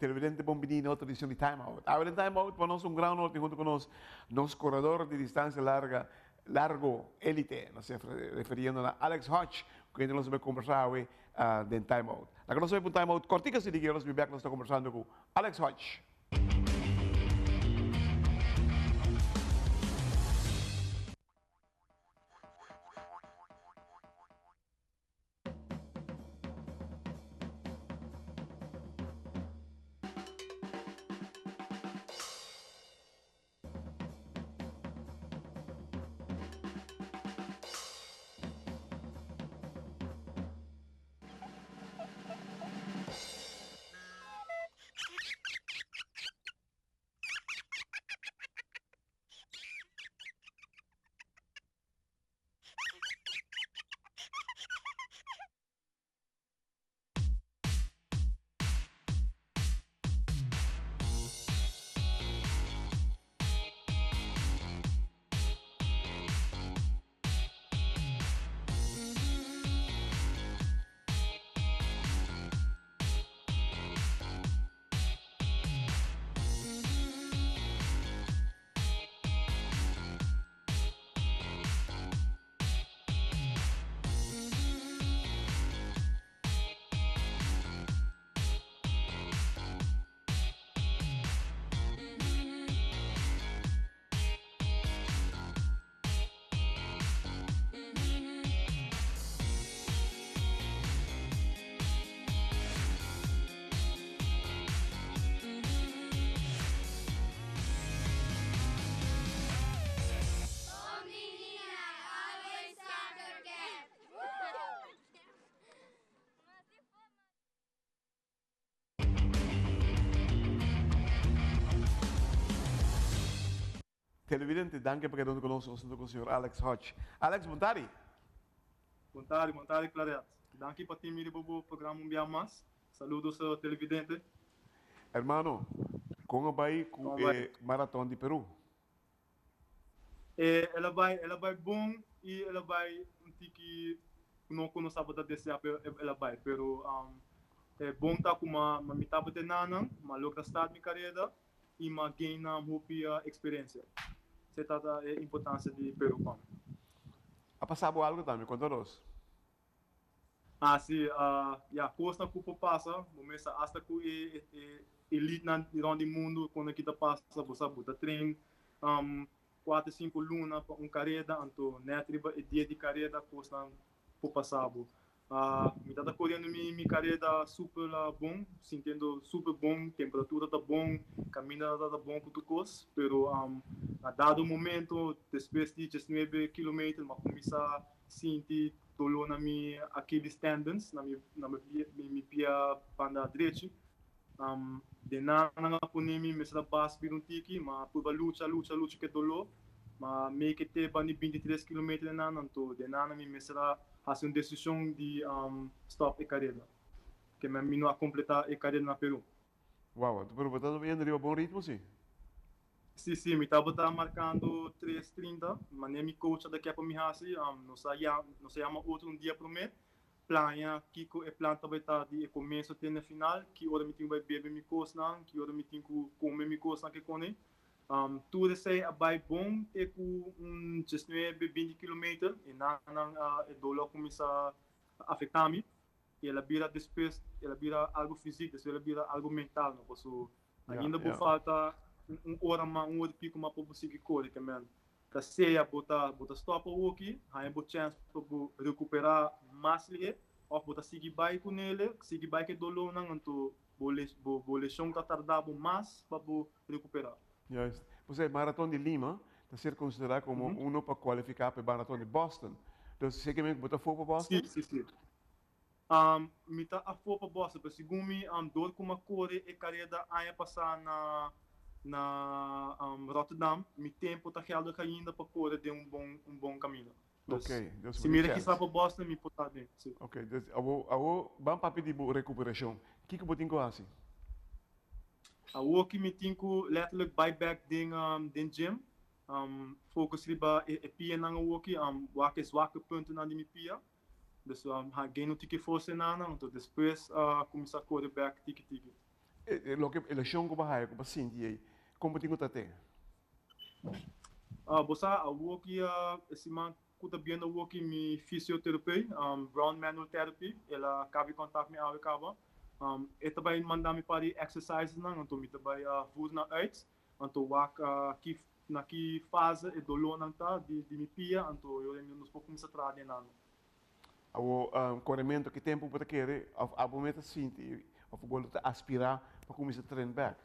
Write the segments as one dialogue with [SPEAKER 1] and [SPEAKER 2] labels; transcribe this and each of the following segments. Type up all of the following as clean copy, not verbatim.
[SPEAKER 1] televidente Bombini, outra edição de Time Out. Ahora en Time Out, ponemos un gran norte junto con nos corredor de distancia largo, élite, nos refiriendo a Alex Hodge, que nós vamos conversar hoje de Time Out. La que nós vamos Time Out, cortica se diga, nós vamos estar conversando com Alex Hodge. Televidente, danke por quedando conosco, com o senhor Alex Hodge. Alex, boa tarde.
[SPEAKER 2] Boa tarde, Claret. Danke por ter me o programa um dia mais. Saludos ao televidente.
[SPEAKER 1] Hermano, como vai com o Maratona de Peru?
[SPEAKER 2] Ela vai bom e ela vai um tique não conhecemos da desejar, ela vai, pero é bom tá com uma mitad de nana, uma logra start minha carreira e uma ganha uma experiência. Se trata da importância de Peru.
[SPEAKER 1] Ha passado algo também, conta-nos.
[SPEAKER 2] Sim, a costa que passa, começa hasta que elite na do mundo, quando aqui passa, você bota trem, 4, 5 lunas para carreira, então, netriba e dia de carreira, costa por passar. Me tá correndo minha carreira super bom, sentindo super bom, temperatura tá bom, caminhada tá bom com tudo coisa, pero a dado momento, depois de 19 km, mas começa a sentir dolor na minha Achilles tendons, na minha pia banda direita. De nada por mim, me será base vir tiki, mas por luta que dolor, mas meio que te bani 23 km na então de nada me será fazer uma decisão de stop a carreira, que me não a completar a carreira na Peru.
[SPEAKER 1] Uau, tu perguntando bem, deu bom ritmo, sim?
[SPEAKER 2] Sim, me estava marcando 3:30, mas nem me coach daqui a pouco me hace, não sei outro dia para mim, plania que o plano também está de começo até na final, que hora me tenho vai beber me coisa, que hora me tenho comer me coisa que cone. Tudo isso é bom, é com 19, 20 km, e o dolor começa a afetar-me, e ela vira depois, ela vira algo físico, depois ela vira algo mental, não posso, ainda por falta hora e pico mais para conseguir correr, que man, para ceia, botar stop o aqui, aí botar chance para recuperar mais ali, ou botar seguir bike com ele, seguir bike dolor não, então lesão está tardando mais para recuperar.
[SPEAKER 1] Juist. Você, Maratona de Lima está ser considerado como um para qualificar para a Maratona de Boston. Então, seguramente, você for para Boston?
[SPEAKER 2] Sim. Me tá a for para Boston, porque segundo me, dor como corre e carreira aí passar na Rotterdam, me tempo tá realmente ainda para correr de bom caminho.
[SPEAKER 1] Ok,
[SPEAKER 2] se mira que está para Boston, me pode bem.
[SPEAKER 1] Ok, então, vamos para pedir recuperação. O que você tem que fazer?
[SPEAKER 2] O que me tem que letterlijk buyback den gym, focus riba e pia na o que wake zwakke punten na minha pia. Dus geen no tiki force na então depois começar a correr back tiki.
[SPEAKER 1] Lo que eleição que vai que vai aí, como tem que ter?
[SPEAKER 2] Bosa a woki esse man kuta bien a woki mi fisioterapia, ground manual therapy, ela cabe contact me awe kaba. Eta bay manda mi pari exercises nang anto mi tabay voer na uit, anto wak ki na ki fase e dolor nang ta di mi pia anto yo mi nos pouco sa trade nang.
[SPEAKER 1] O corrimento que tempo para querer, a momento sinti, of gosto de aspirar para começar a treinar back.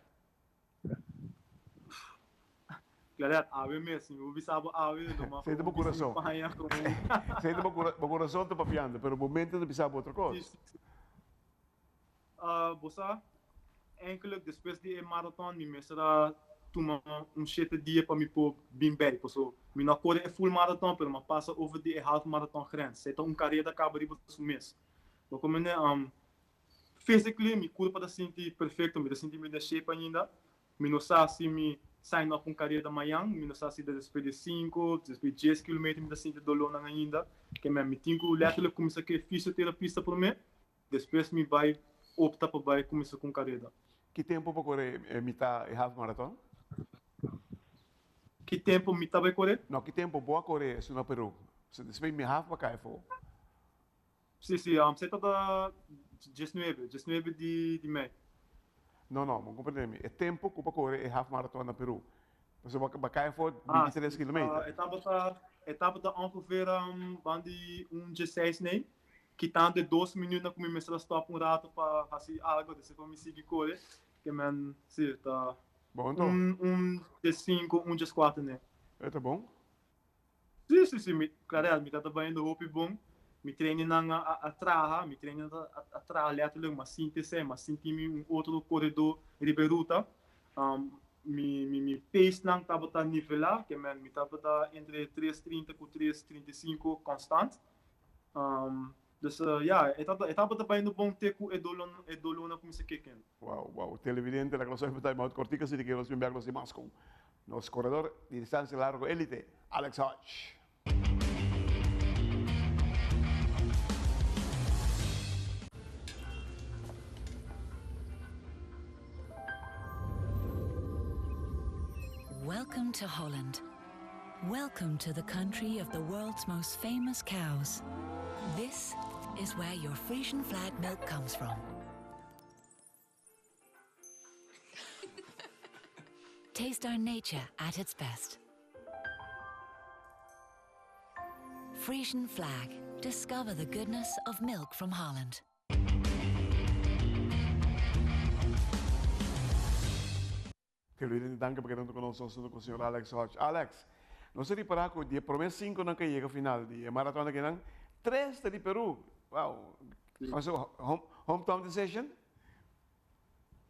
[SPEAKER 2] Claro, awe mesmo, eu vi sabo awe do ma.
[SPEAKER 1] Sente o coração. Sente o coração está papiando, mas o momento de pensar outra coisa.
[SPEAKER 2] Bosa, enkele depois de marathon, mi mesra tuma shit dia para me pôr bem bem, so mi não corre é full marathon, pero ma passa over de half marathon grens. Seta carreira acaba de você mês. Então como né, physically mi culpa da sentir perfeito, mi da sentir me da shape ainda. Mi não sabe se mi sign up carreira da manhã, mi não sabe se depois de 5, depois de 10 km mi da sentir dolor ainda, que me tenho letterlijk começar que fisioterapista por mim. Depois mi vai opta para começar com carreira.
[SPEAKER 1] Que tempo para correr metade half marathon?
[SPEAKER 2] Que tempo metade vai correr?
[SPEAKER 1] Não, que tempo boa correr se no Peru? Se depois me half para cá for.
[SPEAKER 2] Sim, você está da 19 de maio.
[SPEAKER 1] Não, não compreendo. É tempo que para correr half marathon no Peru. Você vai cá for 23 km.
[SPEAKER 2] Etapa da ongeveer bandi 16 nee. Que tá de 2 minutos com me stop rato para fazer algo desse para me seguir correr. Que man, sim, tá.
[SPEAKER 1] Bom, então.
[SPEAKER 2] De 5, de 4 né.
[SPEAKER 1] É tá bom?
[SPEAKER 2] Sim, claro, me tá trabalhando roupa bom. Me treino na atraha, me treino atraha letterlijk, mas sinti outro corredor riberuta. Me pace não tava tá nivelar, que man, me tava tá entre 3:30 com 3:35 constante. Dus etapa também no bom teco e dolona como se quequem.
[SPEAKER 1] Wow. Televidente, la clase de Time Out Cortica, si te quiero enviar los demás con los corredor de distancia largo élite, Alex Hodge.
[SPEAKER 3] Welcome to Holland. Welcome to the country of the world's most famous cows. This is where your Frisian flag milk comes from. Taste our nature at its best. Frisian flag. Discover the goodness of milk from Holland.
[SPEAKER 1] Televidente, danke porque estão conosco com o senhor Alex Hodge. Alex, não se reparar que o primeiro 5 não chega ao final de maratona que não 3 de Peru. Wow. Was hometown decision?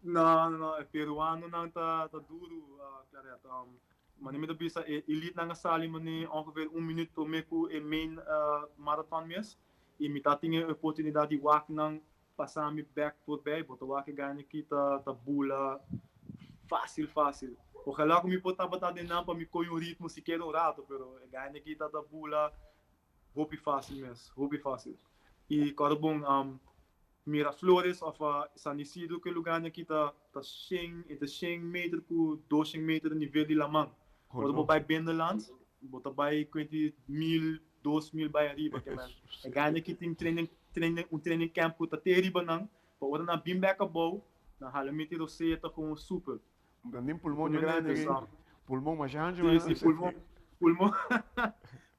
[SPEAKER 2] Não, é peruano não tá duro, claro. Mas nem me bisa elite na sali mani ongeveer 1 minuut to meku e main marathon mes. E me tá tinha a oportunidade de walk nang passar me back por bem, botar walk ganha aqui tá bula fácil. Ojalá que me pode botar de não para me coir um ritmo se quer um rato, pero ganha aqui tá bula roupa fácil. E quando bom Miraflores of San Isidro que lugar aqui tá 100 meter com 200 meter de nível de Lamang. Quando vou para Bendeland, bota vai 20.000, 2.000 by arriba que man. Ganha aqui tem training camp com tá teriba não. Para na bim back above, na halamente você tá com super.
[SPEAKER 1] Nem pulmão de grande, pulmão mais grande,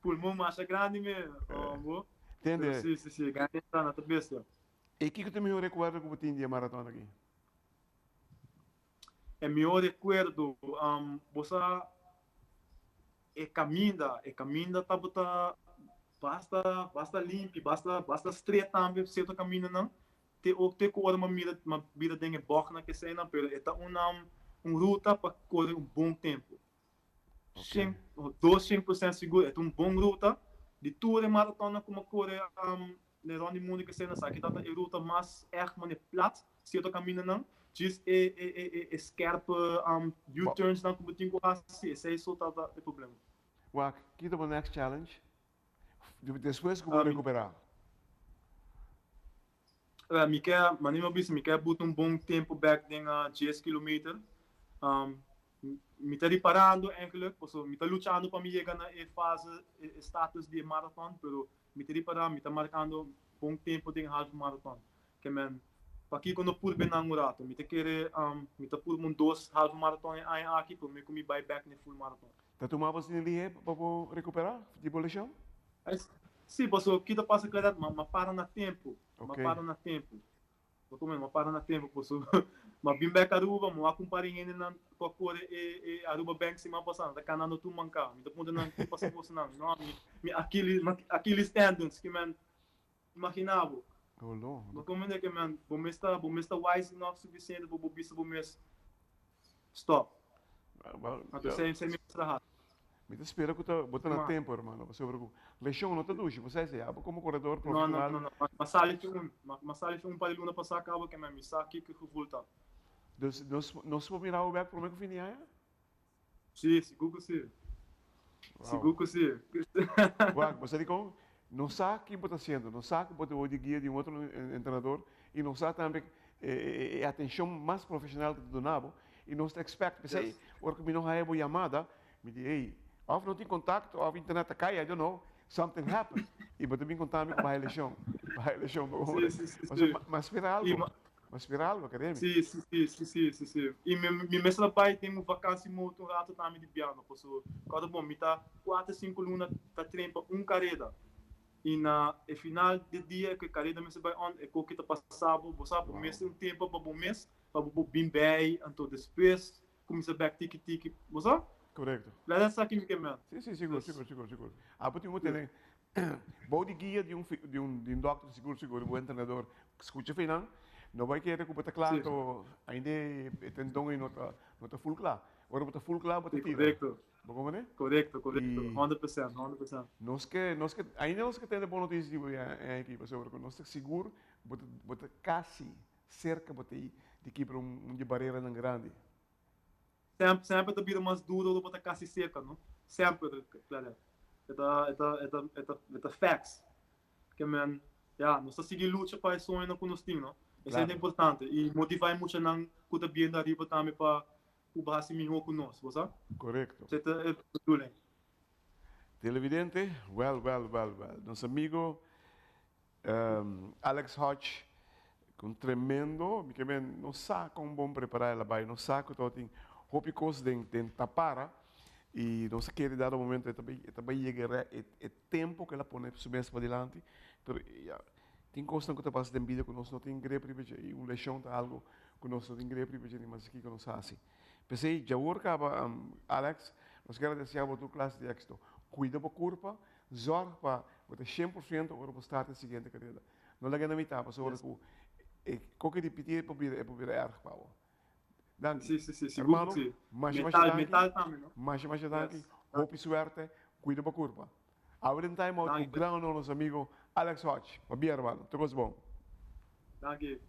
[SPEAKER 2] pulmão mais grande mesmo.
[SPEAKER 1] Entende?
[SPEAKER 2] Sim, ganha está na cabeça.
[SPEAKER 1] E o que tu me recuerda como tinha maratona aqui?
[SPEAKER 2] É meu recuerdo, você caminha tá basta limpo, basta straight também, você tá caminhando não. Te com uma vida dengue boca que sei não, pero é ruta para correr bom tempo. 200% seguro, é bom ruta. De tour en maratona como correr na ronde mundo que sei na saque tá a ruta mais mas plat se eu tô caminhando não diz scarpe U-turns não como tinha assim esse é só tá o problema.
[SPEAKER 1] Wak, que o next challenge? Depois que vou recuperar.
[SPEAKER 2] me quer botar um bom tempo back em 10 km. Me está reparando eigenlijk, me está lutando para me chegar na fase status de marathon, pero me está reparando, me está marcando bom tempo de half marathon. Que men, para aqui quando por bem namorado, me está querer, me está por um 2 half marathon aí aqui, para me comer buy back no full marathon.
[SPEAKER 1] Tá tomando assim ali para recuperar de lesão?
[SPEAKER 2] Sim, porque kita passa claro, mas para na tempo, mas
[SPEAKER 1] Okay.
[SPEAKER 2] para na tempo. Porque mas para na tempo, porque mas bem back Aruba, mas acompanhei ele na cor e Aruba bank se mas passando, tá canando tu mancar, me tá pondo na que passa você não, me aqueles tendons que man imaginava.
[SPEAKER 1] Oh, não.
[SPEAKER 2] Mas como é que man, bom está wise enough suficiente para bom stop. Até sem me mostrar.
[SPEAKER 1] Me espera que eu botar na tempo, irmão. Você vai lesão não tá duche, você sabe, como corredor
[SPEAKER 2] Não,
[SPEAKER 1] profissional.
[SPEAKER 2] não. Mas sale um para luna passar acaba que me saque que volta.
[SPEAKER 1] Nós vamos mirar o back para o que fim aí?
[SPEAKER 2] Sim, seguro que sim. Seguro que sim.
[SPEAKER 1] Você diz não sabe o que está fazendo, não sabe que pode guia de um outro treinador e não sabe também a atenção mais profissional que do nabo e não está expect, pensei, porque me não há uma chamada, me diz, ei, of não tem contato, of a internet cai, I don't know, something happened. E você me contar com a eleição, mas espera algo. Mas espera algo, acadêmico.
[SPEAKER 2] Sim. E me mesmo pai tem uma vacância muito rato também de piano, porque cada bom me tá 4, 5 lunas tá treino para carreira. E na final do dia que a carreira me se vai on, é o que tá passado, você sabe, mês um tempo para bom mês, para bom bem bem, então depois começa back tiki, você?
[SPEAKER 1] Correto.
[SPEAKER 2] Lá é aqui que me.
[SPEAKER 1] Sim, seguro. Ah, porque eu tenho bom de guia de um doctor seguro, um treinador que escuta final. Não vai querer que você claro, ainda tem dom e não está full claro. Agora você full claro, você tira.
[SPEAKER 2] Correto.
[SPEAKER 1] Como é?
[SPEAKER 2] Correto. 100%.
[SPEAKER 1] Nós que ainda nós que temos boa notícia em equipa sobre que nós estamos seguro, você quase cerca de equipa de barreira não grande.
[SPEAKER 2] Sempre te vira mais duro do que quase cerca, não? Sempre, claro. É facts. Que man, nós seguimos luta para isso ainda com nós não? Isso é importante e motivar muito não que bem da riba também para o base melhor com nós, você?
[SPEAKER 1] Correto.
[SPEAKER 2] Isso é tudo.
[SPEAKER 1] Televidente, well. Nosso amigo Alex Hodge, com tremendo, que não sabe como bom preparar ela vai, não sabe que todo tem hópicos de tapara e não se quer dar o momento também chegar o tempo que ela põe subir para diante, pero tem coisa que passa em vida que nós não tem greia privilégio e um lesão tá algo que nós não tem greia privilégio mas aqui que nós assim. Pensei já worka Alex, nós quero desejar a tua classe de éxito. Cuida da curva, zorga para você 100% agora para estar na seguinte carreira. Não leva na metade, para sobre que qualquer repetir para vir erro para o.
[SPEAKER 2] Sim,
[SPEAKER 1] hermano,
[SPEAKER 2] mental também, não?
[SPEAKER 1] Mais danke, hope suerte, cuida da curva. Agora em time out, o grande nosso amigo Alex Hodge. Bom dia, hermano, tudo bom?
[SPEAKER 2] Danke.